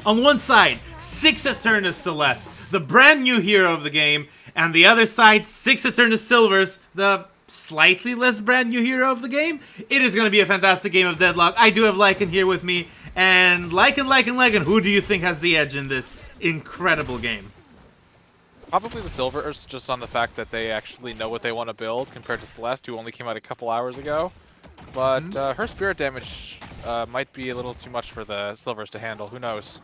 On one side, 6 Eternus Celeste, the brand new hero of the game, and the other side, 6 Eternus Silvers, the slightly less brand new hero of the game. It is going to be a fantastic game of Deadlock. I do have Lycan here with me, and Lycan, who do you think has the edge in this incredible game? Probably the Silvers, just on the fact that they actually know what they want to build compared to Celeste, who only came out a couple hours ago. But her spirit damage might be a little too much for the Silvers to handle. Who knows?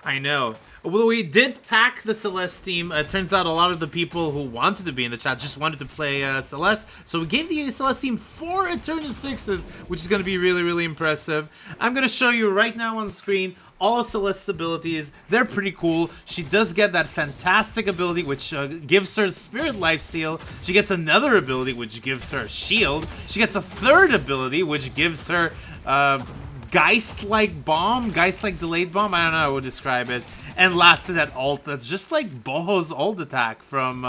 I know. Well, we did pack the Celeste team. Turns out a lot of the people who wanted to be in the chat just wanted to play Celeste. So we gave the Celeste team 4 Eternus 6s, which is going to be really, really impressive. I'm going to show you right now on screen all of Celeste's abilities. They're pretty cool. She does get that fantastic ability, which gives her Spirit Lifesteal. She gets another ability, which gives her Shield. She gets a third ability, which gives her Geist-like bomb, Geist-like delayed bomb, I don't know how I would describe it. And lastly, that ult that's just like Boho's ult attack from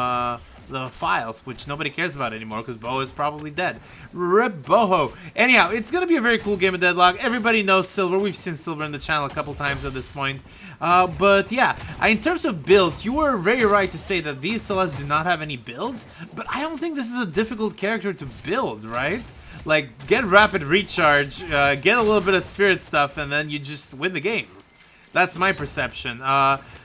the files, which nobody cares about anymore because Boho is probably dead. Rip Boho. Anyhow, it's going to be a very cool game of Deadlock. Everybody knows Silver. We've seen Silver in the channel a couple times at this point. But yeah, in terms of builds, you were very right to say that these Celestes do not have any builds, but I don't think this is a difficult character to build, right? Like, get rapid recharge, get a little bit of spirit stuff, and then you just win the game. That's my perception.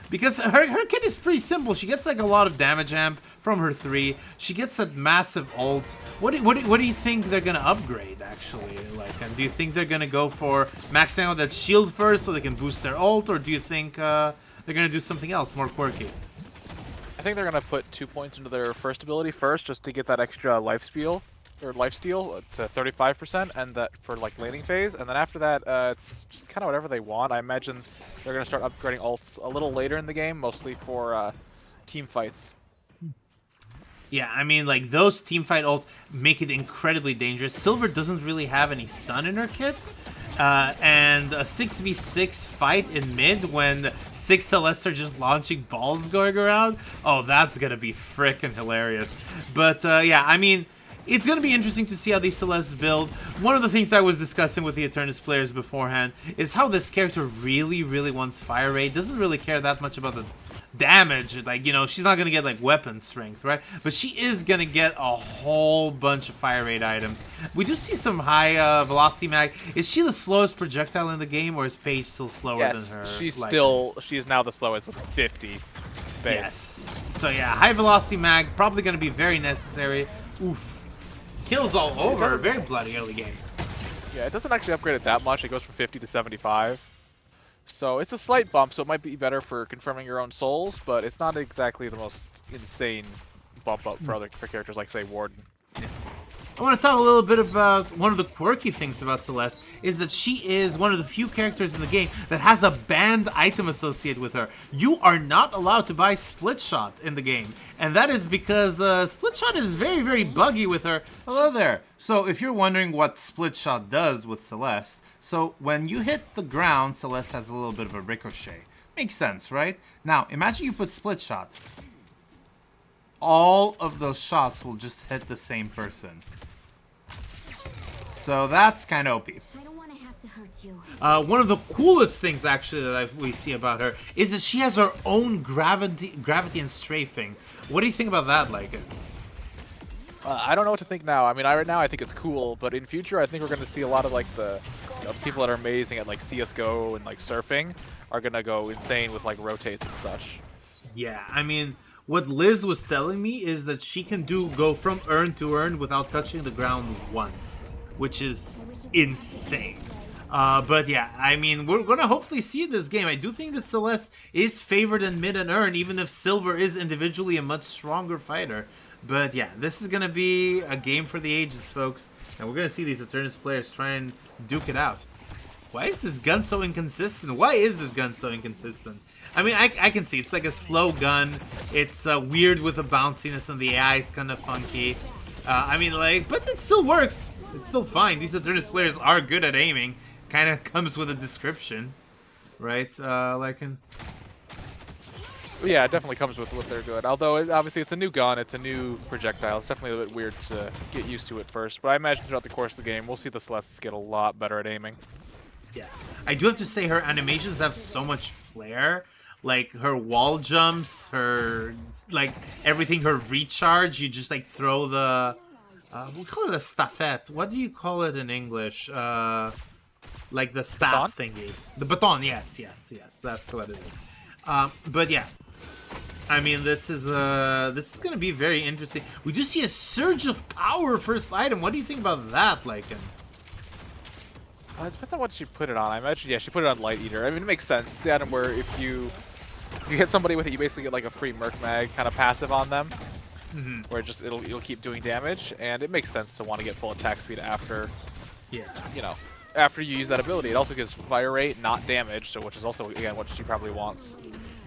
Because her kit is pretty simple. She gets like a lot of damage amp from her 3. She gets that massive ult. What do you think they're gonna upgrade actually? Like, and do you think they're gonna go for maxing out that shield first so they can boost their ult, or do you think they're gonna do something else more quirky? I think they're going to put 2 points into their first ability first, just to get that extra lifesteal to 35%, and that for like laning phase, and then after that it's just kind of whatever they want. I imagine they're going to start upgrading ults a little later in the game, mostly for team fights. Yeah, I mean, like, those teamfight ults make it incredibly dangerous. Silver doesn't really have any stun in her kit. And a 6v6 fight in mid when 6 Celestes are just launching balls going around, oh, that's gonna be frickin' hilarious. But, yeah, I mean, it's going to be interesting to see how these Celestes build. One of the things I was discussing with the Eternus players beforehand is how this character really, really wants fire rate. Doesn't really care that much about the damage. Like, you know, she's not going to get, like, weapon strength, right? But she is going to get a whole bunch of fire rate items. We do see some high velocity mag. Is she the slowest projectile in the game, or is Paige still slower than her? Yes, she's like, she's now the slowest with 50 base. Yes. So, yeah, high velocity mag, probably going to be very necessary. Oof. Kills all over, very bloody early game. Yeah, it doesn't actually upgrade it that much. It goes from 50 to 75. So it's a slight bump, so it might be better for confirming your own souls, but it's not exactly the most insane bump up for characters like, say, Warden. Yeah. I want to talk a little bit about one of the quirky things about Celeste is that she is one of the few characters in the game that has a banned item associated with her. You are not allowed to buy Split Shot in the game, and that is because Split Shot is very, very buggy with her. Hello there. So if you're wondering what Split Shot does with Celeste, so when you hit the ground, Celeste has a little bit of a ricochet. Makes sense, right? Now, imagine you put Split Shot. All of those shots will just hit the same person. So that's kind of OP. I don't want to have to hurt you. One of the coolest things actually that we see about her is that she has her own gravity and strafing. What do you think about that, like? I don't know what to think now. I mean, right now I think it's cool, but in future I think we're going to see a lot of like the people that are amazing at like CS:GO and like surfing are going to go insane with like rotates and such. Yeah, I mean, what Liz was telling me is that she can go from urn to urn without touching the ground once, which is insane. But yeah, I mean, we're going to hopefully see this game. I do think that Celeste is favored in mid and urn, even if Silver is individually a much stronger fighter. But yeah, this is going to be a game for the ages, folks. And we're going to see these Eternus players try and duke it out. Why is this gun so inconsistent? Why is this gun so inconsistent? I mean, I can see it's like a slow gun. It's weird with the bounciness, and the AI is kind of funky. I mean, like, but it still works. It's still fine. These Eternus players are good at aiming. Kind of comes with a description, right? Yeah, it definitely comes with what they're good. Although, obviously, it's a new gun, it's a new projectile. It's definitely a little bit weird to get used to at first. But I imagine throughout the course of the game, we'll see the Celestes get a lot better at aiming. Yeah. I do have to say her animations have so much flair. Like her wall jumps, her like everything, her recharge. You just like throw the we call it a staffette. What do you call it in English? Like the staff thingy, the baton. Yes, that's what it is. But yeah, I mean this is gonna be very interesting. We do see a surge of power first item. What do you think about that, Lycan? It depends on what she put it on. I imagine, yeah, she put it on Light Eater. I mean, it makes sense. It's the item where if you hit somebody with it, you basically get like a free Merc Mag kind of passive on them, where you'll keep doing damage, and it makes sense to want to get full attack speed after, after you use that ability. It also gives fire rate, not damage, so which is also again what she probably wants.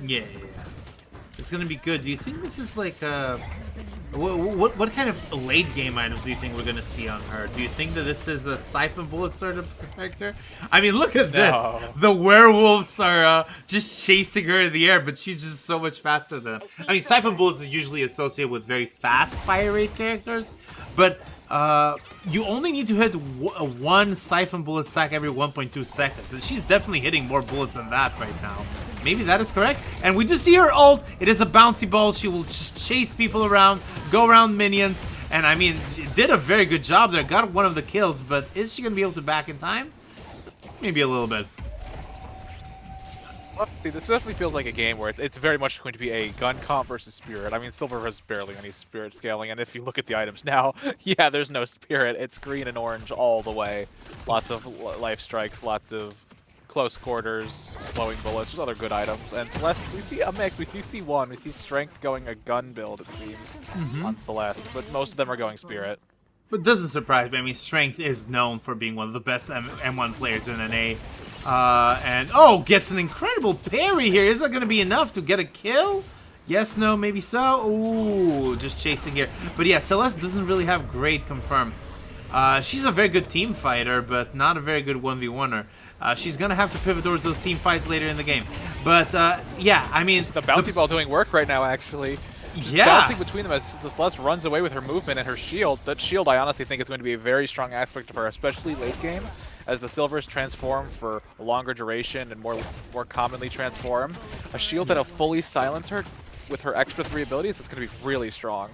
Yeah. It's gonna be good. Do you think this is like what kind of late game items do you think we're gonna see on her? Do you think that this is a Siphon Bullet sort of character? I mean, look at this. The werewolves are just chasing her in the air, but she's just so much faster than. I mean, Siphon Bullets is usually associated with very fast fire rate characters, but you only need to hit one Siphon Bullet stack every 1.2 seconds. And she's definitely hitting more bullets than that right now. Maybe that is correct. And we do see her ult. It is a bouncy ball. She will just chase people around, go around minions. And I mean, did a very good job there. Got one of the kills, but is she going to be able to back in time? Maybe a little bit. This definitely feels like a game where it's very much going to be a gun comp versus spirit. I mean, Silver has barely any spirit scaling, and if you look at the items now, yeah, there's no spirit. It's green and orange all the way. Lots of life strikes, lots of close quarters, slowing bullets, just other good items. And Celeste, we see a mix. We do see one. We see Strength going a gun build, it seems, on Celeste, but most of them are going spirit. But it doesn't surprise me. I mean, Strength is known for being one of the best M1 players in NA. And gets an incredible parry here. Is that going to be enough to get a kill? Yes, no, maybe so. Ooh, just chasing here. But yeah, Celeste doesn't really have great confirm. She's a very good team fighter, but not a very good 1v1er. She's going to have to pivot towards those team fights later in the game. But yeah, I mean... The bouncy ball doing work right now, actually. Just bouncing between them as the Celeste runs away with her movement and her shield. That shield, I honestly think, is going to be a very strong aspect of her, especially late game. As the Silvers transform for a longer duration and more commonly transform, a shield that'll fully silence her with her extra 3 abilities is going to be really strong.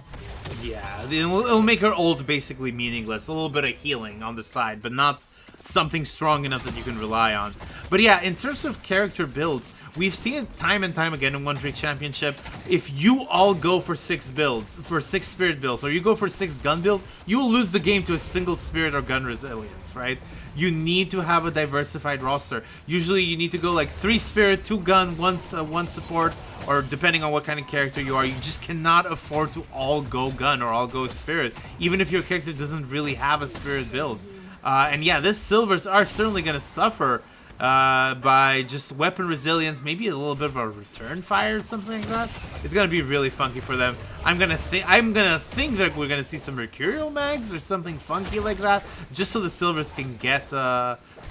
Yeah, it'll make her ult basically meaningless. A little bit of healing on the side, but not something strong enough that you can rely on. But yeah, in terms of character builds, we've seen it time and time again in 1-3 Championship. If you all go for 6 builds, for 6 spirit builds, or you go for 6 gun builds, you will lose the game to a single spirit or gun resilience, right? You need to have a diversified roster. Usually you need to go like 3 spirit, 2 gun, 1 support, or depending on what kind of character you are, you just cannot afford to all go gun or all go spirit, even if your character doesn't really have a spirit build. And yeah, this Silvers are certainly going to suffer by just weapon resilience, maybe a little bit of a return fire or something like that. It's going to be really funky for them. I'm gonna think that we're going to see some Mercurial Mags or something funky like that, just so the Silvers can get,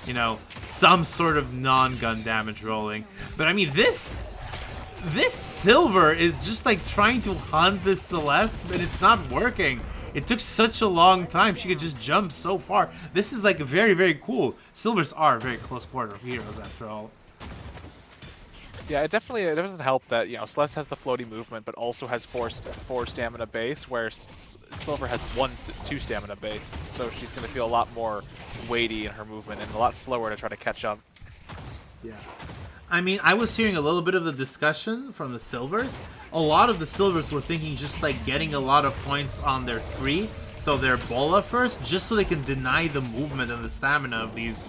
you know, some sort of non-gun damage rolling. But I mean, this Silver is just like trying to hunt this Celeste, but it's not working. It took such a long time. She could just jump so far. This is like very, very cool. Silvers are very close quarter heroes after all. Yeah, it doesn't help that, you know, Celeste has the floaty movement, but also has 4 stamina base, where Silver has 2 stamina base. So she's going to feel a lot more weighty in her movement and a lot slower to try to catch up. Yeah. I mean, I was hearing a little bit of the discussion from the Silvers. A lot of the Silvers were thinking just like getting a lot of points on their 3, so their bola first, just so they can deny the movement and the stamina of these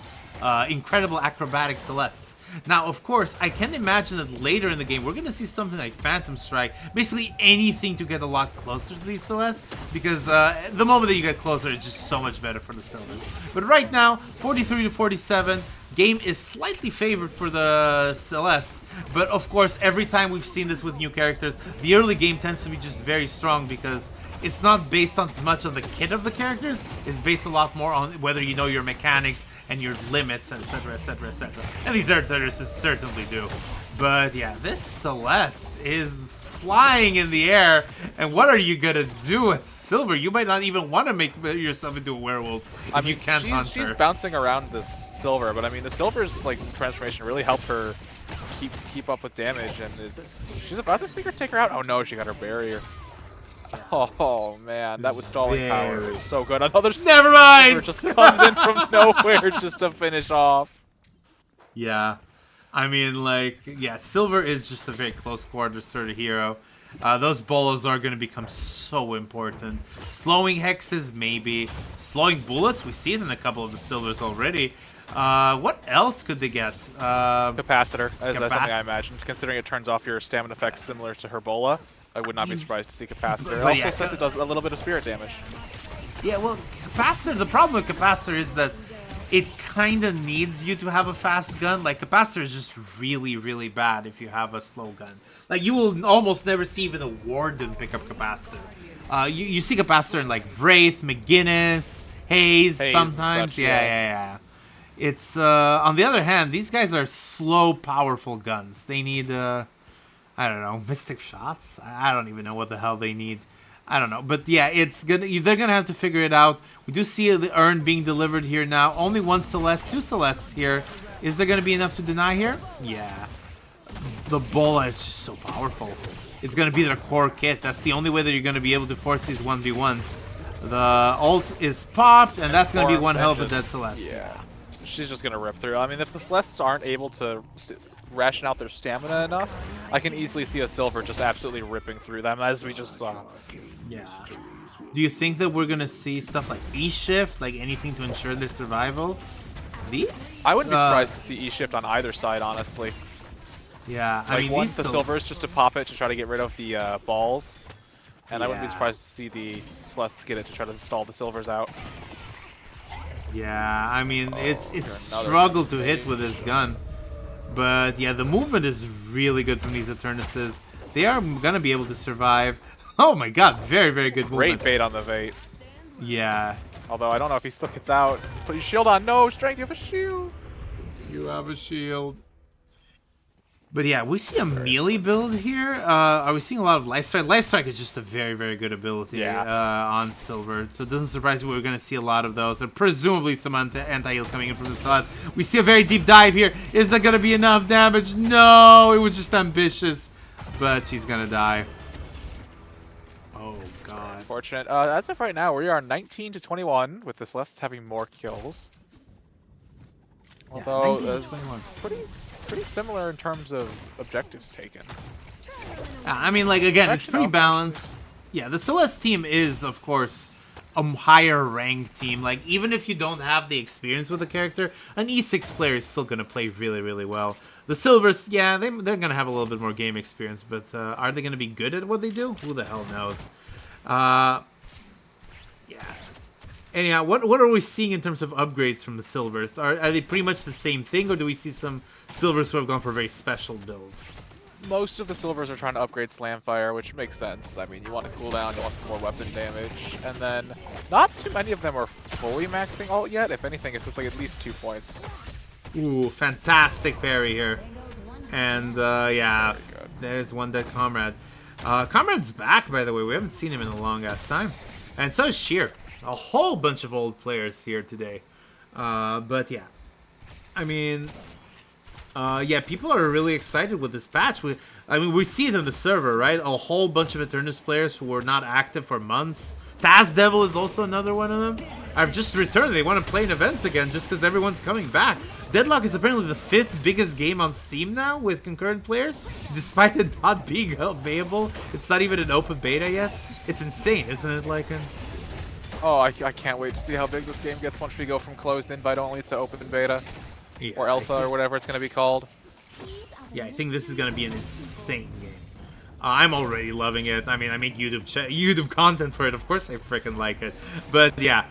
incredible acrobatic Celestes. Now, of course, I can imagine that later in the game, we're going to see something like Phantom Strike, basically anything to get a lot closer to these Celestes, because the moment that you get closer, it's just so much better for the Silvers. But right now, 43 to 47, game is slightly favored for the Celeste, but of course, every time we've seen this with new characters, the early game tends to be just very strong because it's not based on as much on the kit of the characters, it's based a lot more on whether you know your mechanics and your limits, etc, etc, etc. And these Earth certainly do. But yeah, this Celeste is flying in the air. And what are you gonna do as Silver? You might not even want to make yourself into a werewolf if you can't hunt her. She's bouncing around this Silver, but I mean, the Silver's like transformation really helped her keep up with damage, and she's about to take her out. Oh no, she got her barrier. Oh man, that was stalling power. It was so good. Another Never mind. Silver just comes in from nowhere just to finish off. Yeah. I mean, like, yeah, Silver is just a very close quarters sort of hero. Those bolos are going to become so important. Slowing hexes, maybe. Slowing bullets, we see it in a couple of the Silvers already. What else could they get? Capacitor, that's something I imagined. Considering it turns off your stamina effects similar to her bola, I would not be surprised to see Capacitor. But Also, since it does a little bit of spirit damage. Yeah, well, Capacitor, the problem with Capacitor is that it kind of needs you to have a fast gun. Like, Capacitor is just really, really bad if you have a slow gun. Like, you will almost never see even a Warden pick up Capacitor. You see Capacitor in, like, Wraith, McGinnis, Haze sometimes. Such, yeah. It's, on the other hand, these guys are slow, powerful guns. They need, I don't know, Mystic Shots? I don't even know what the hell they need. I don't know, but yeah, they're gonna have to figure it out. We do see the urn being delivered here now. Only one Celeste, two Celestes here. Is there gonna be enough to deny here? Yeah. The bola is just so powerful. It's gonna be their core kit. That's the only way that you're gonna be able to force these 1v1s. The ult is popped, and that's gonna be one hell of a dead Celeste. Yeah. She's just gonna rip through. I mean, if the Celestes aren't able to ration out their stamina enough, I can easily see a Silver just absolutely ripping through them, as we just saw. Yeah. Do you think that we're gonna see stuff like E-Shift, like anything to ensure their survival? These? I wouldn't be surprised to see E-Shift on either side, honestly. Yeah, I mean, want the Silvers just to pop it to try to get rid of the balls, and I wouldn't be surprised to see the Celestes get it to try to stall the Silvers out. Yeah, I mean, it's struggle to hit with this gun. But yeah, the movement is really good from these Eternuses. They are gonna be able to survive. Oh my god, very, very good movement. Great bait on the bait. Yeah. Although I don't know if he still gets out. Put your shield on. No, Strength, you have a shield. You have a shield. But yeah, we see a melee build here. Are we seeing a lot of Life Strike? Life Strike is just a very, very good ability on Silver. So it doesn't surprise me we're going to see a lot of those. And presumably some anti-heal coming in from the side. We see a very deep dive here. Is that going to be enough damage? No, it was just ambitious. But she's going to die. Oh, God. Unfortunate. As of right now, we are 19 to 21 with the Celestes having more kills. Although, pretty similar in terms of objectives taken. I mean, like, again, it's pretty balanced. Yeah, the Celeste team is, of course, a higher ranked team. Like, even if you don't have the experience with the character, an E6 player is still going to play really, really well. The Silvers, yeah, they're going to have a little bit more game experience, but are they going to be good at what they do? Who the hell knows? Yeah. Anyhow, what are we seeing in terms of upgrades from the Silvers? Are they pretty much the same thing, or do we see some Silvers who have gone for very special builds? Most of the Silvers are trying to upgrade Slamfire, which makes sense. I mean, you want a cooldown, you want more weapon damage, and then not too many of them are fully maxing ult yet. If anything, it's just like at least 2 points. Ooh, fantastic parry here. And, yeah, there's one dead Comrade. Comrade's back, by the way. We haven't seen him in a long-ass time. And so is Sheer. A whole bunch of old players here today. But yeah. I mean, yeah, people are really excited with this patch. I mean, we see it in the server, right? A whole bunch of Eternus players who were not active for months. Taz Devil is also another one of them. I've just returned. They want to play in events again just because everyone's coming back. Deadlock is apparently the 5th biggest game on Steam now with concurrent players, despite it not being available. It's not even an open beta yet. It's insane, isn't it, Lycan? Oh, I can't wait to see how big this game gets once we go from closed invite only to open beta. Yeah, or alpha or whatever it's going to be called. Yeah, I think this is going to be an insane game. I'm already loving it. I mean, I make YouTube content for it. Of course I freaking like it. But yeah,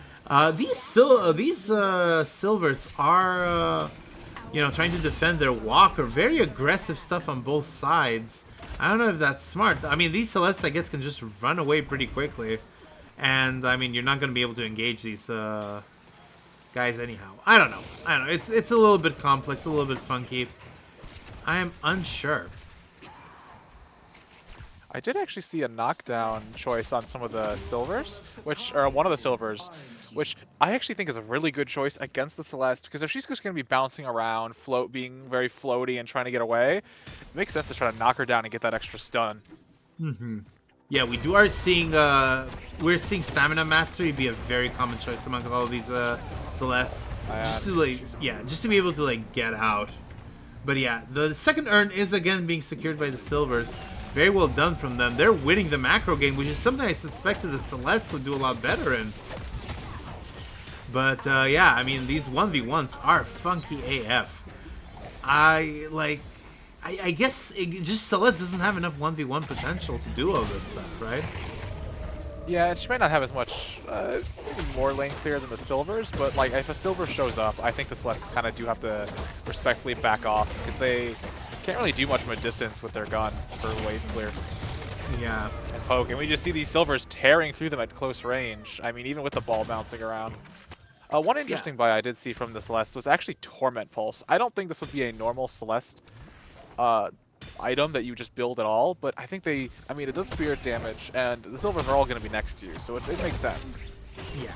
these Silvers are, you know, trying to defend their walker. Very aggressive stuff on both sides. I don't know if that's smart. I mean, these Celestes, I guess, can just run away pretty quickly. And, I mean, you're not going to be able to engage these guys anyhow. I don't know. It's a little bit complex, a little bit funky. I am unsure. I did actually see a knockdown choice on some of the silvers, or one of the silvers, which I actually think is a really good choice against the Celeste, because if she's just going to be bouncing around, being very floaty and trying to get away, it makes sense to try to knock her down and get that extra stun. Yeah, we're seeing Stamina Mastery be a very common choice among all these Celestes. Just to be able to like get out. But yeah, the second urn is again being secured by the silvers. Very well done from them. They're winning the macro game, which is something I suspected the Celeste would do a lot better in. But yeah, I mean, these 1v1s are funky AF. I guess just Celeste doesn't have enough 1v1 potential to do all this stuff, right? Yeah, and she might not have as much, maybe more lane clear than the silvers, but like if a silver shows up, I think the Celestes kind of do have to respectfully back off, because they can't really do much from a distance with their gun for lane clear. Yeah. And poke, and we just see these silvers tearing through them at close range. I mean, even with the ball bouncing around. One interesting buy I did see from the Celeste was actually Torment Pulse. I don't think this would be a normal Celeste item that you just build at all, but I think it does spirit damage, and the silvers are all going to be next to you, so it makes sense. Yeah.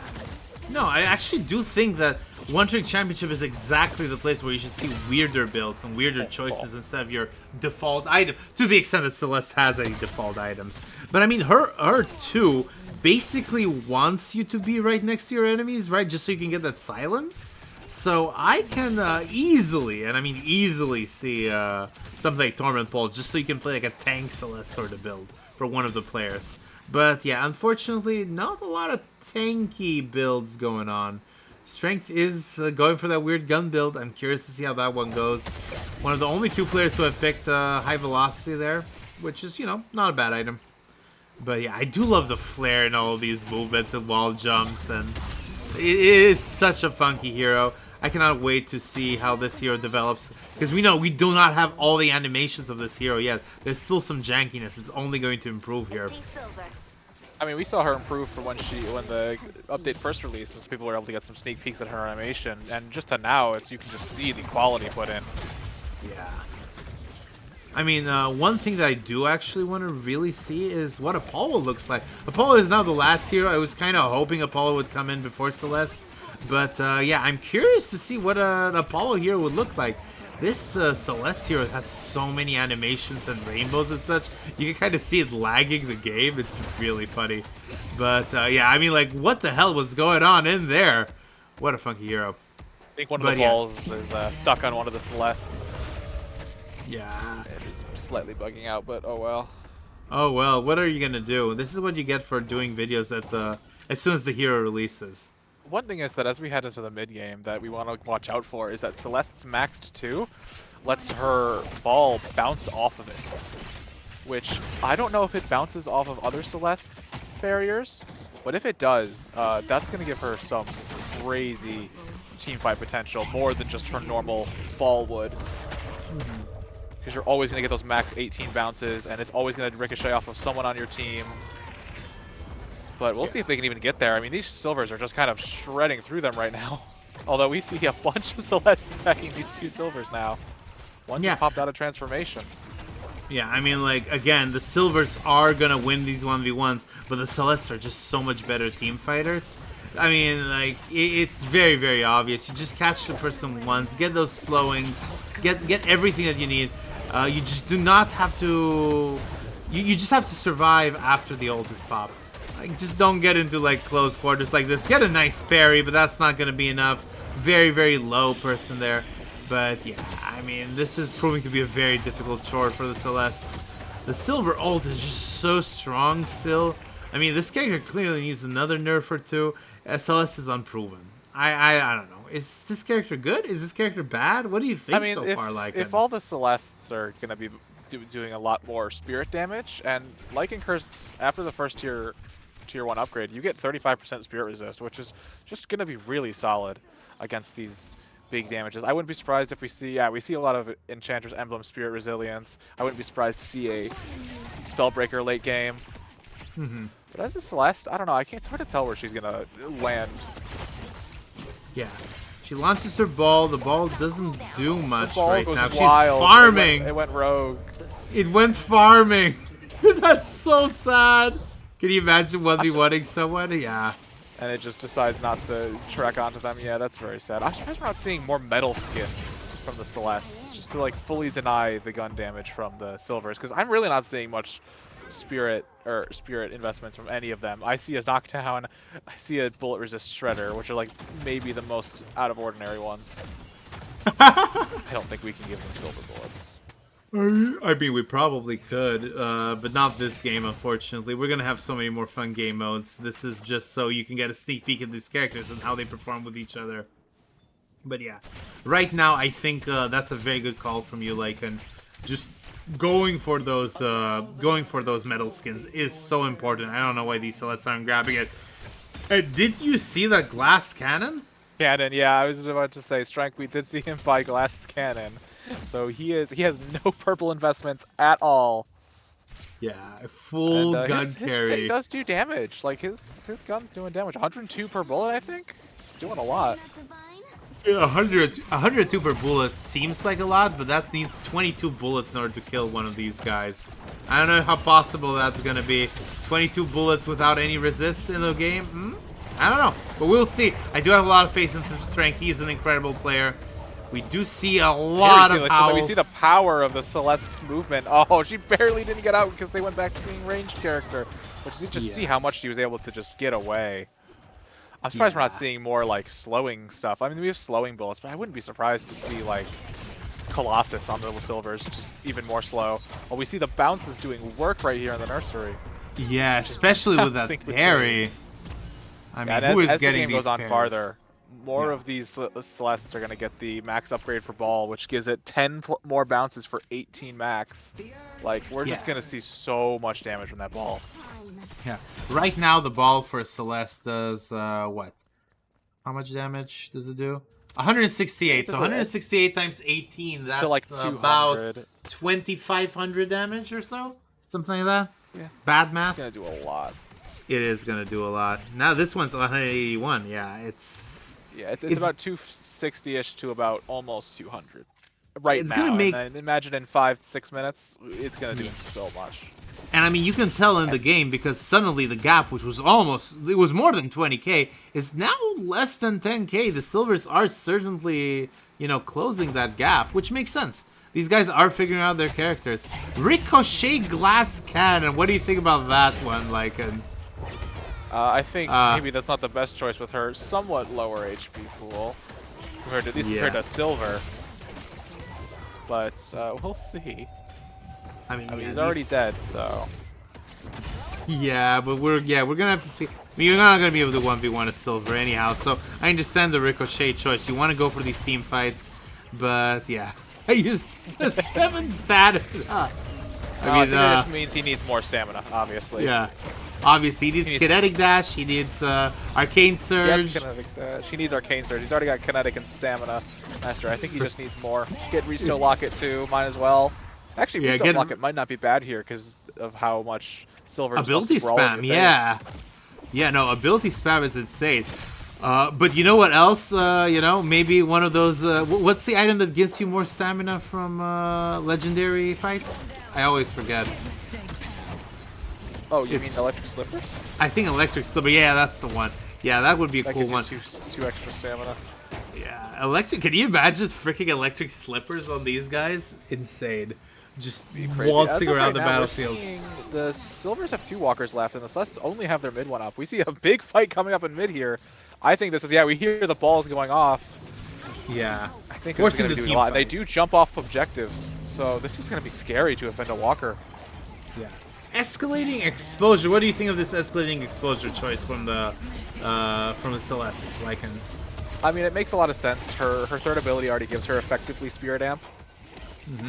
No, I actually do think that One Trick Championship is exactly the place where you should see weirder builds and weirder choices instead of your default item, to the extent that Celeste has any default items. But I mean, her too basically wants you to be right next to your enemies, right? Just so you can get that silence. So I can easily, and I mean easily, see something like Torment Pulse, just so you can play like a tank Celeste sort of build for one of the players. But yeah, unfortunately, not a lot of tanky builds going on. Strength is going for that weird gun build. I'm curious to see how that one goes. One of the only two players who have picked high velocity there, which is, you know, not a bad item. But yeah, I do love the flare and all these movements and wall jumps, and it is such a funky hero. I cannot wait to see how this hero develops, because we know we do not have all the animations of this hero yet. There's still some jankiness. It's only going to improve here. I mean, we saw her improve from when the update first released, and so people were able to get some sneak peeks at her animation, and just to now, you can just see the quality put in. Yeah. I mean, one thing that I do actually want to really see is what Apollo looks like. Apollo is now the last hero. I was kind of hoping Apollo would come in before Celeste. But yeah, I'm curious to see what an Apollo hero would look like. This Celeste hero has so many animations and rainbows and such. You can kind of see it lagging the game. It's really funny. But yeah, I mean, like, what the hell was going on in there? What a funky hero. I think one of the balls is stuck on one of the Celestes. Yeah. It is slightly bugging out, but oh well. Oh well, what are you gonna do? This is what you get for doing videos as soon as the hero releases. One thing is that as we head into the mid game that we want to watch out for is that Celeste's maxed 2 lets her ball bounce off of it. Which, I don't know if it bounces off of other Celeste's barriers, but if it does, that's going to give her some crazy teamfight potential, more than just her normal ball would. Because you're always going to get those max 18 bounces, and it's always going to ricochet off of someone on your team. But we'll see if they can even get there. I mean, these silvers are just kind of shredding through them right now. Although we see a bunch of Celestes attacking these two silvers now. One just popped out of transformation. Yeah, I mean, like, again, the silvers are going to win these 1v1s, but the Celestes are just so much better team fighters. I mean, like, it's very, very obvious. You just catch the person once, get those slowings, get everything that you need. You just do not have to... You just have to survive after the ult is popped. Like, just don't get into, like, close quarters like this. Get a nice parry, but that's not going to be enough. Very, very low person there. But, yeah, I mean, this is proving to be a very difficult chore for the Celestes. The silver ult is just so strong still. I mean, this character clearly needs another nerf or two. Celeste is unproven. I don't know. Is this character good? Is this character bad? What do you think so far, Lycan? If all the Celestes are going to be doing a lot more spirit damage, and Lycan Curse, after the first tier 1 upgrade, you get 35% spirit resist, which is just going to be really solid against these big damages. I wouldn't be surprised if we see a lot of Enchanter's Emblem Spirit Resilience. I wouldn't be surprised to see a Spellbreaker late game. But as a Celeste, I don't know. It's hard to tell where she's going to land. Yeah. She launches her ball. The ball doesn't do much right now. Wild. She's farming. It went rogue. It went farming. That's so sad. Can you imagine 1v1ing someone? Yeah. And it just decides not to track onto them. Yeah, that's very sad. I'm surprised we're not seeing more metal skin from the Celestes, just to like fully deny the gun damage from the silvers, because I'm really not seeing much spirit investments from any of them. I see a knockdown, I see a bullet resist shredder, which are like maybe the most out of ordinary ones. I don't think we can give them silver bullets. I mean, we probably could, but not this game, unfortunately. We're gonna have so many more fun game modes. This is just so you can get a sneak peek at these characters and how they perform with each other. But yeah, right now I think that's a very good call from you, Lycan. Just going for those metal skins is so important. I don't know why these Celestes aren't grabbing it. Did you see that glass cannon? Cannon, yeah, I was about to say, Strike, we did see him buy glass cannon. So he has no purple investments at all. Yeah, full and, gun his carry. thing does do damage. Like his gun's doing damage. 102 per bullet, I think. It's doing a lot. Yeah, 102 per bullet seems like a lot, but that needs 22 bullets in order to kill one of these guys. I don't know how possible that's gonna be. 22 bullets without any resist in the game. I don't know, but we'll see. I do have a lot of faith in Strength. He's an incredible player. We do see a lot of owls. We see the power of the Celeste's movement. Oh, she barely didn't get out because they went back to being ranged character. But you just see how much she was able to just get away. I'm surprised we're not seeing more like slowing stuff. I mean, we have slowing bullets, but I wouldn't be surprised to see like Colossus on the silvers, just even more slow. Well, we see the bounces doing work right here in the nursery. Yeah, especially with that parry. I mean, who is as getting the game goes on parries? farther, more of these Celestes are going to get the max upgrade for ball, which gives it 10 more bounces for 18 max. Like, we're just going to see so much damage from that ball. Yeah. Right now, the ball for Celeste does, what? How much damage does it do? 168. So 168 times 18, that's like about 2,500 damage or so? Something like that? Yeah. Bad math? It's going to do a lot. It is going to do a lot. Now, this one's 181. Yeah, it's about 260-ish to about almost 200 right it's now. Gonna make... And imagine in 5-6 minutes, it's going to do so much. And I mean, you can tell in the game because suddenly the gap, which was it was more than 20k, is now less than 10k. The silvers are certainly, closing that gap, which makes sense. These guys are figuring out their characters. Ricochet glass cannon. What do you think about that one, Lycan? I think maybe that's not the best choice with her somewhat lower HP pool compared to compared to silver. But we'll see. I mean, he's already dead, so. Yeah, but we're gonna have to see. I mean, you're not gonna be able to 1v1 a silver anyhow. So I understand the Ricochet choice. You want to go for these team fights, but yeah, I used the 7 stat. I think that just means he needs more stamina, obviously. Yeah. Obviously, he needs kinetic dash. He needs arcane surge. He has kinetic dash. He needs arcane surge. He's already got kinetic and stamina master. I think he just needs more. Get Resto Locket too. Might as well. Actually, Resto Locket might not be bad here because of how much silver ability spam. Yeah. No, ability spam is insane. But you know what else? Maybe one of those. What's the item that gives you more stamina from legendary fights? I always forget. Oh, you mean electric slippers? I think electric slipper. Yeah, that's the one. Yeah, that would be a cool one. That gives you two extra stamina. Yeah, electric. Can you imagine freaking electric slippers on these guys? Insane. Just waltzing around the battlefield. The silvers have 2 walkers left, and the Celestes only have their mid one up. We see a big fight coming up in mid here. I think this is we hear the balls going off. Yeah, I think this is going to do a lot. And they do jump off objectives, so this is going to be scary to offend a walker. Yeah. Escalating exposure. What do you think of this escalating exposure choice from the Celeste? I mean, it makes a lot of sense. Her third ability already gives her effectively Spirit Amp.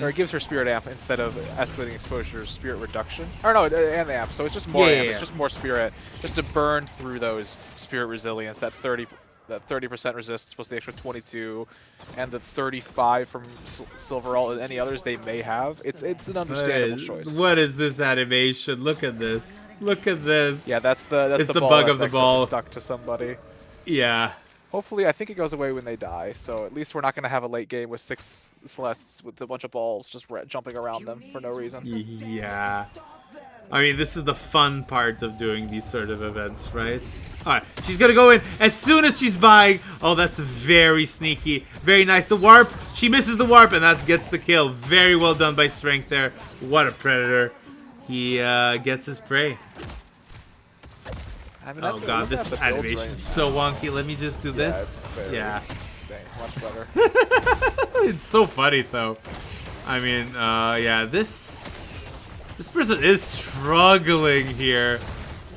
Or it gives her Spirit Amp instead of escalating exposure, Spirit Reduction. Or no, and the Amp. So it's just more Amp. It's just more Spirit, just to burn through those Spirit Resilience. That 30% resist plus the extra 22, and the 35 from Silverall and any others they may have. It's an understandable choice. What is this animation? Look at this. Look at this. Yeah, that's the bug of the ball stuck to somebody. Yeah. Hopefully, I think it goes away when they die, so at least we're not going to have a late game with 6 Celestes with a bunch of balls just jumping around them for no reason. Yeah. I mean, this is the fun part of doing these sort of events, right? Alright, she's gonna go in as soon as she's buying. Oh, that's very sneaky. Very nice. The warp, she misses the warp, and that gets the kill. Very well done by Strength there. What a predator. He gets his prey. I mean, Oh god, this animation is so wonky. Let me just do this. Yeah. Dang, much better. It's so funny though. I mean, yeah, this person is struggling here.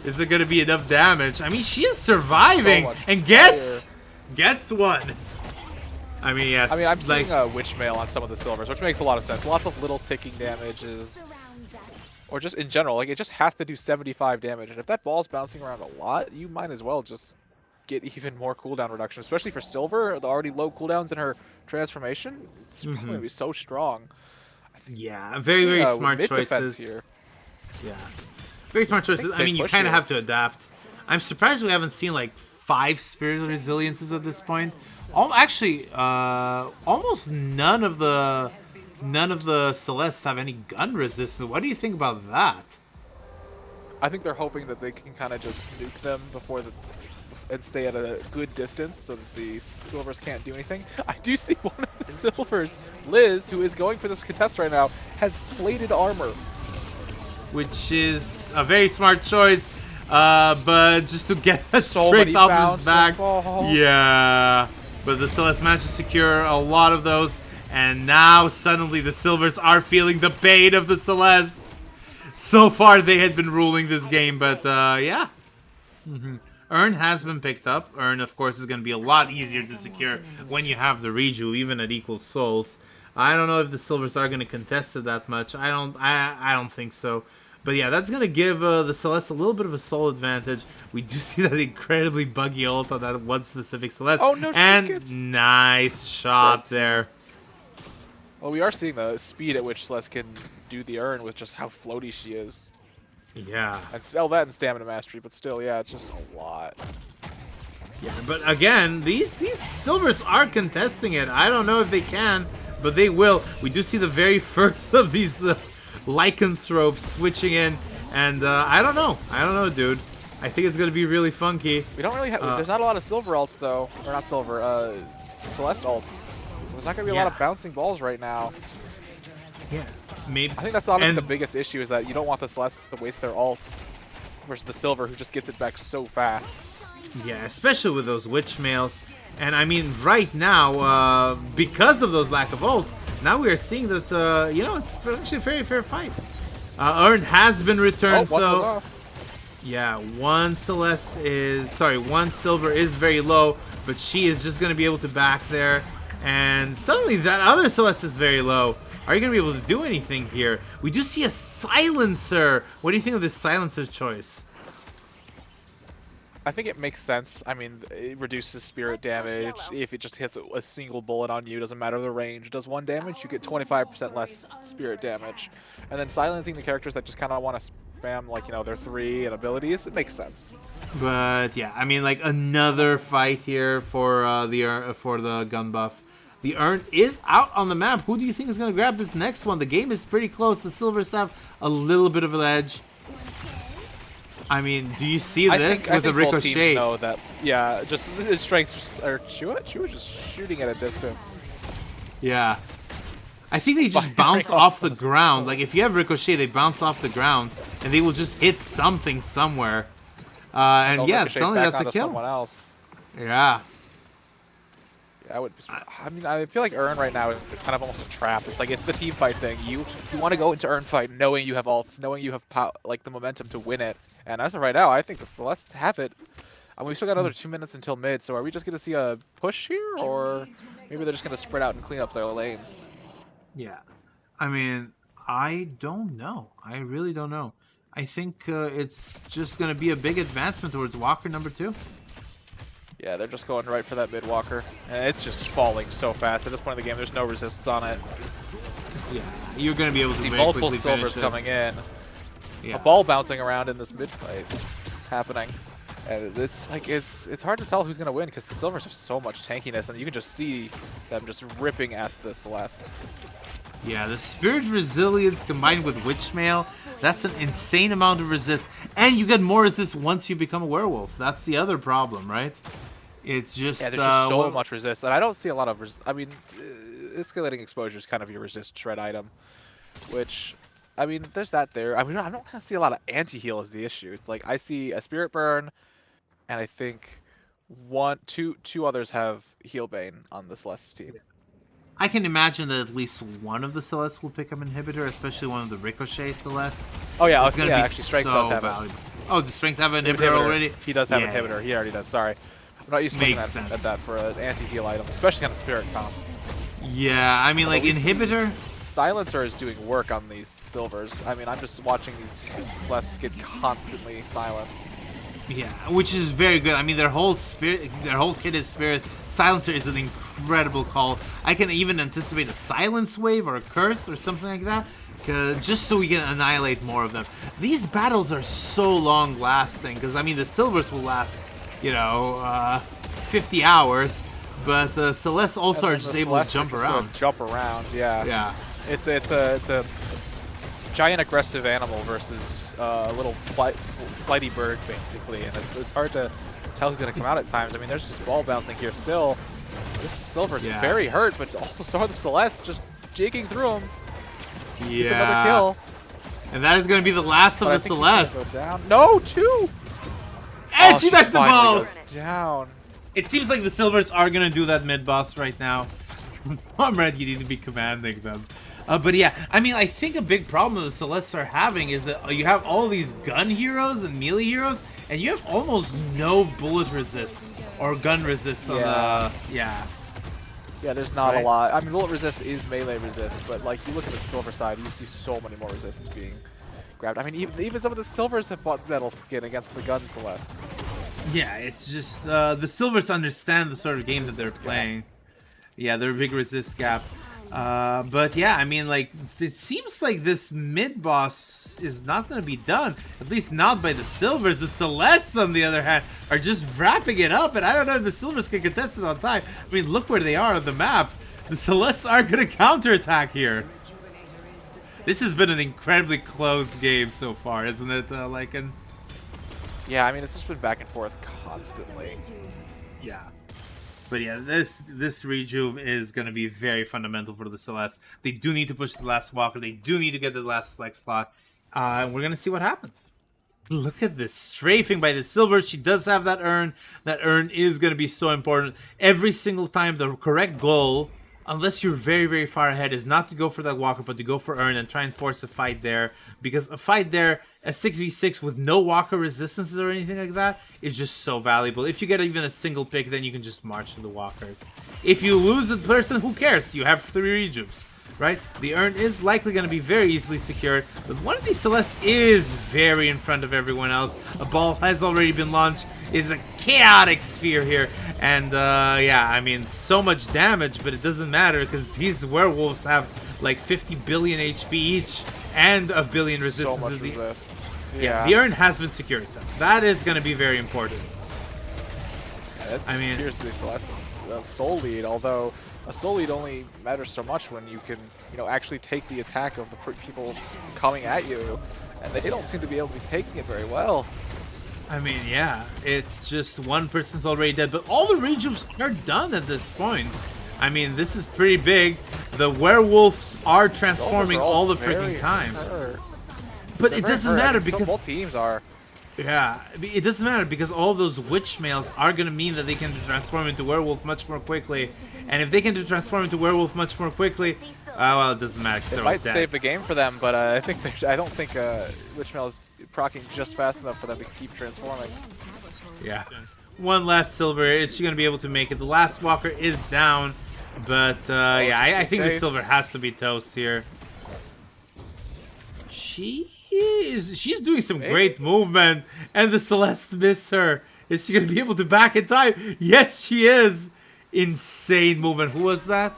Is there gonna be enough damage? I mean, she is surviving and gets one. I mean, yes. I mean, I'm like, seeing witch mail on some of the silvers, which makes a lot of sense. Lots of little ticking damages. Or just in general, like it just has to do 75 damage, and if that ball's bouncing around a lot, you might as well just get even more cooldown reduction, especially for Silver, the already low cooldowns in her transformation. It's probably gonna be so strong. yeah, very smart choices. Here. Yeah, very smart choices. I mean, you kind of have to adapt. I'm surprised we haven't seen like 5 spiritual resiliences at this point. Actually, almost none of the Celestes have any gun resistance. What do you think about that? I think they're hoping that they can kind of just nuke them and stay at a good distance so that the silvers can't do anything. I do see one of the silvers, Liz, who is going for this contest right now, has plated armor. Which is a very smart choice, but just to get that strength off his back. Yeah, but the Celeste managed to secure a lot of those. And now suddenly the silvers are feeling the pain of the Celestes. So far they had been ruling this game, but yeah. Urn has been picked up. Urn, of course, is going to be a lot easier to secure when you have the Reju, even at equal souls. I don't know if the silvers are going to contest it that much. I don't think so. But yeah, that's going to give the Celeste a little bit of a soul advantage. We do see that incredibly buggy ult on that one specific Celeste. Oh, no, and nice shot there. Well, we are seeing the speed at which Celeste can do the Urn with just how floaty she is. Yeah. And sell that in Stamina Mastery, but still, yeah, it's just a lot. Yeah, but again, these silvers are contesting it. I don't know if they can, but they will. We do see the very first of these lycanthropes switching in, and I don't know, dude. I think it's gonna be really funky. We don't really have. There's not a lot of silver ults though, or not silver. Celeste ults. So there's not gonna be a lot of bouncing balls right now. Yeah, maybe. I think that's honestly the biggest issue is that you don't want the Celestes to waste their ults versus the silver who just gets it back so fast. Yeah, especially with those witch mails. And I mean, right now, because of those lack of ults, now we are seeing that, you know, it's actually a very fair fight. Urn has been returned, so... Yeah, one silver is very low, but she is just going to be able to back there. And suddenly that other Celeste is very low. Are you going to be able to do anything here? We do see a silencer. What do you think of this silencer choice? I think it makes sense. I mean, it reduces spirit damage. If it just hits a single bullet on you, doesn't matter the range. It does 1 damage, you get 25% less spirit damage. And then silencing the characters that just kind of want to spam, like, you know, their 3 and abilities, it makes sense. But yeah, I mean, like another fight here for the gun buff. The Urn is out on the map. Who do you think is going to grab this next one? The game is pretty close. The Silvers have a little bit of an edge. I mean, do you see this with the ricochet? Both teams know that, yeah, just his strength, or Chua just shooting at a distance. Yeah. I think they just bounce off the ground. Like, if you have ricochet, they bounce off the ground, and they will just hit something somewhere. And yeah, suddenly that's a kill. Someone else. Yeah. Yeah, I mean, I feel like Urn right now is kind of almost a trap. It's like, it's the team fight thing. You want to go into Urn fight knowing you have ults, knowing you have like the momentum to win it. And as of right now, I think the Celestes have it. I mean, we still got another 2 minutes until mid, so are we just going to see a push here? Or maybe they're just going to spread out and clean up their lanes? Yeah. I mean, I don't know. I really don't know. I think it's just going to be a big advancement towards Walker number 2. Yeah, they're just going right for that mid Walker. And it's just falling so fast. At this point in the game, there's no resists on it. Yeah, you're going to be able to see very multiple quickly silvers coming in. Yeah. A ball bouncing around in this mid fight happening. And it's like it's hard to tell who's gonna win because the Silvers have so much tankiness, and you can just see them just ripping at the Celestes. Yeah, the Spirit Resilience combined with Witchmail, that's an insane amount of resist. And you get more resist once you become a werewolf. That's the other problem, right? It's just... Yeah, there's just so much resist, and I don't see a lot of I mean, escalating exposure is kind of your resist shred item, which, I mean, there's that there. I mean, I don't see a lot of anti-heal as the issue. It's like I see a Spirit Burn, and I think two others have Heal Bane on the Celeste team. I can imagine that at least one of the Celestes will pick up Inhibitor, especially one of the Ricochet Celestes. Oh yeah, it's gonna be actually Strength does have valuable. Oh, does Strength have an Inhibitor already? He does have Inhibitor. He already does. Sorry, I'm not used to looking at that for an anti-heal item, especially on a Spirit comp. Yeah, I mean, like Inhibitor. Silencer is doing work on these Silvers. I mean, I'm just watching these Celestes get constantly silenced. Yeah, which is very good. I mean, their whole kit is Spirit. Silencer is an incredible call. I can even anticipate a Silence Wave or a Curse or something like that, just so we can annihilate more of them. These battles are so long lasting, because I mean, the Silvers will last, 50 hours, but the Celeste also are just able to jump around. Jump around, yeah. Yeah. It's a giant aggressive animal versus a little flighty bird, basically, and it's hard to tell who's going to come out at times. I mean, there's just ball bouncing here still. This Silver's very hurt, but also so are the Celeste, just jigging through him. Yeah. It's another kill. And that is going to be the last of the Celeste. No, two! And she knocks the ball! Goes down. It seems like the Silvers are going to do that mid-boss right now. Comrade, you need to be commanding them. But yeah, I mean, I think a big problem that the Celestes are having is that you have all these gun heroes and melee heroes, and you have almost no bullet resist or gun resist on the... Yeah, there's not a lot. I mean, bullet resist is melee resist, but like, you look at the Silver side, you see so many more resistance being grabbed. I mean, even some of the Silvers have bought Metal Skin against the gun Celeste. Yeah, it's just, the Silvers understand the sort of game that they're playing. Yeah, they're a big resist gap. But yeah, I mean, like, it seems like this mid-boss is not going to be done. At least not by the Silvers. The Celestes, on the other hand, are just wrapping it up. And I don't know if the Silvers can contest it on time. I mean, look where they are on the map. The Celestes are going to counterattack here. This has been an incredibly close game so far, isn't it, Lycan? Yeah, I mean, it's just been back and forth constantly. Yeah. But yeah, this rejuve is going to be very fundamental for the Celeste. They do need to push the last walker. They do need to get the last flex slot. And we're going to see what happens. Look at this strafing by the Silver. She does have that urn. That urn is going to be so important. Every single time, the correct goal, unless you're very, very far ahead, is not to go for that walker, but to go for urn and try and force a fight there. Because a fight there, a 6v6 with no walker resistances or anything like that, is just so valuable. If you get even a single pick, then you can just march to the walkers. If you lose a person, who cares? You have 3 rejuves, right? The urn is likely going to be very easily secured, but one of these Celestes is very in front of everyone else. A ball has already been launched. It's a chaotic sphere here, and yeah, I mean, so much damage, but it doesn't matter because these werewolves have like 50 billion HP each and a billion resistance. So much resist. Yeah, the urn has been secured though. That is going to be very important. Yeah, I mean, here's the Celeste's soul lead, although a soul lead only matters so much when you can, actually take the attack of the people coming at you, and they don't seem to be able to be taking it very well. I mean, yeah, it's just one person's already dead, but all the rejuves are done at this point. I mean, this is pretty big. The werewolves are transforming all the freaking time. But it doesn't matter because both teams are. Yeah, it doesn't matter because all those witch males are going to mean that they can transform into werewolf much more quickly. And if they can transform into werewolf much more quickly, well, it doesn't matter. It might save the game for them, but I don't think witch male is proccing just fast enough for them to keep transforming. Yeah. One last Silver. Is she going to be able to make it? The last walker is down, but yeah, I think the Silver has to be toast here. She's doing some great movement, and the Celeste miss her. Is she going to be able to back in time? Yes, she is. Insane movement. Who was that?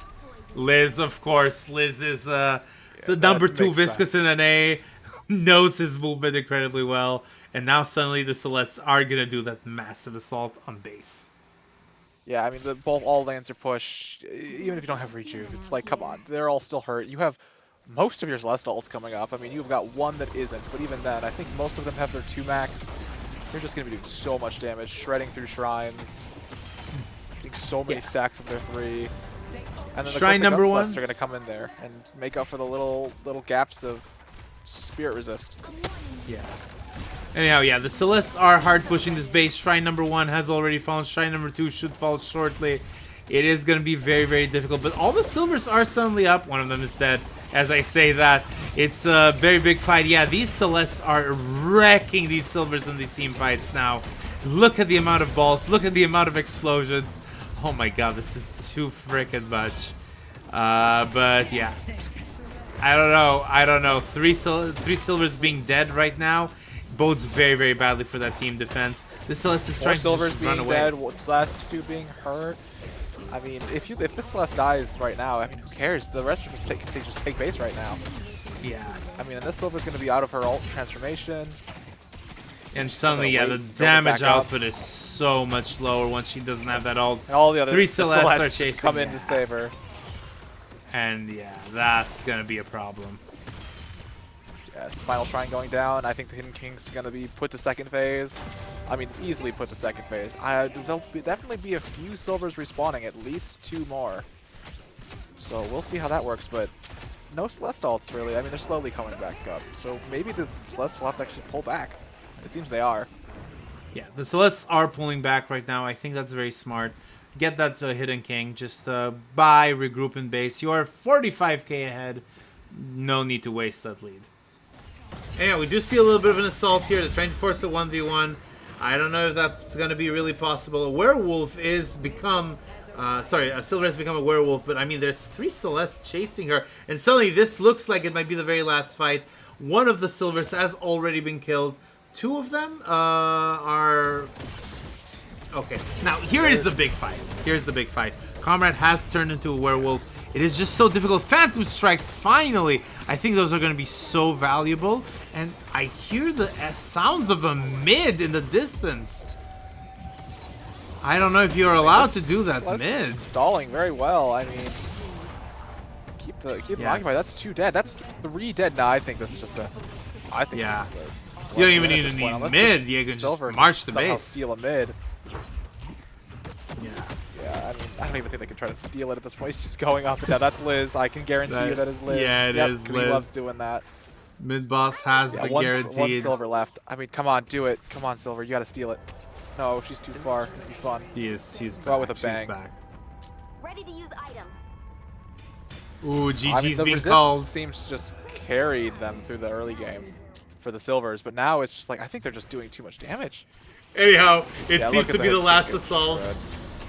Liz, of course. Liz is the number 2 Viscous in an A. knows his movement incredibly well, and now suddenly the Celestes are gonna do that massive assault on base. Yeah, I mean, both all lanes are push, even if you don't have rejuve. It's like, come on, they're all still hurt. You have most of your Celeste ults coming up. I mean, you've got one that isn't, but even then, I think most of them have their 2 maxed. They're just going to be doing so much damage, shredding through shrines, getting so many stacks of their 3. And then Shrine number 1 are going to come in there and make up for the little gaps of spirit resist. Yeah. Anyhow, yeah, the Celestes are hard pushing this base. Shrine number 1 has already fallen. Shrine number 2 should fall shortly. It is going to be very, very difficult. But all the silvers are suddenly up. One of them is dead. As I say that, it's a very big fight. Yeah, these Celestes are wrecking these silvers in these team fights now. Look at the amount of balls. Look at the amount of explosions. Oh my god, this is too freaking much. But yeah. I don't know. Three silvers being dead right now bodes very, very badly for that team defense. This Celeste is trying to silvers just being run away. dead, last 2 being hurt. I mean, if this Celeste dies right now, I mean, who cares? The rest of us just take base right now. Yeah. I mean, and this Silver's going to be out of her ult transformation. And suddenly, yeah, the build it damage back up. output is so much lower once she doesn't have that ult. And all the other 3 the Celestes are just chasing. come in to save her. And yeah, that's gonna be a problem. Yeah, Spinal Shrine going down. I think the Hidden King's going to be put to second phase. I mean, easily put to second phase. There'll definitely be a few silvers respawning, at least 2 more. So we'll see how that works, but no Celeste ults, really. I mean, they're slowly coming back up. So maybe the Celeste will have to actually pull back. It seems they are. Yeah, the Celestes are pulling back right now. I think that's very smart. Get that Hidden King. Just buy, regroup in base. You are 45k ahead. No need to waste that lead. Anyway, we do see a little bit of an assault here. They're trying to force a 1v1. I don't know if that's going to be really possible. A werewolf is become... sorry, a silver has become a werewolf, but I mean, there's 3 Celestes chasing her. And suddenly, this looks like it might be the very last fight. One of the silvers has already been killed. 2 of them are... Okay, now here is the big fight. Here's the big fight. Comrade has turned into a werewolf. It is just so difficult. Phantom Strikes, finally! I think those are going to be so valuable. And I hear the sounds of a mid in the distance. I don't know if you're allowed to do that Celeste mid. is stalling very well. I mean, keep them occupied. That's 2 dead. That's 3 dead. No, I think this is just a... I think Yeah. this is a Celeste You don't even win at need this to point, need unless mid. the You can just Silver march the somehow base. steal a mid. Yeah. Yeah, I mean, I don't even think they can try to steal it at this point. He's just going up and down. That's Liz. I can guarantee you that is Liz. Yeah, it yep, is 'cause Liz. He loves doing that. Mid boss has Yeah, been one guaranteed. silver left. I mean, come on, do it. Come on, Silver. You got to steal it. No, she's too far. It'd be fun. She's Go out back. with a bang. She's back. Ready to use item. Ooh, I GG's mean, the being resist called. seems to just carried them through the early game for the Silvers, but now it's just like, I think they're just doing too much damage. Anyhow, it Yeah, seems look to at be the hit last kick. assault. Good.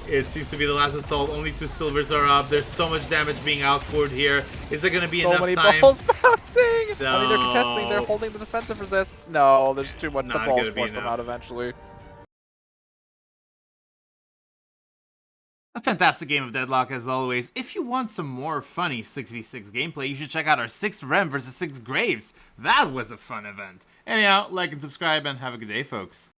It seems to be the last assault. Only 2 silvers are up. There's so much damage being outpoured here. Is it going to be So enough many time? balls bouncing! I mean, they're contesting. They're No. holding the defensive resists. No, there's too much. The Not balls gonna be force them enough. out eventually. A fantastic game of Deadlock as always. If you want some more funny 6v6 gameplay, you should check out our 6 Rem versus 6 Graves. That was a fun event. Anyhow, like and subscribe and have a good day, folks.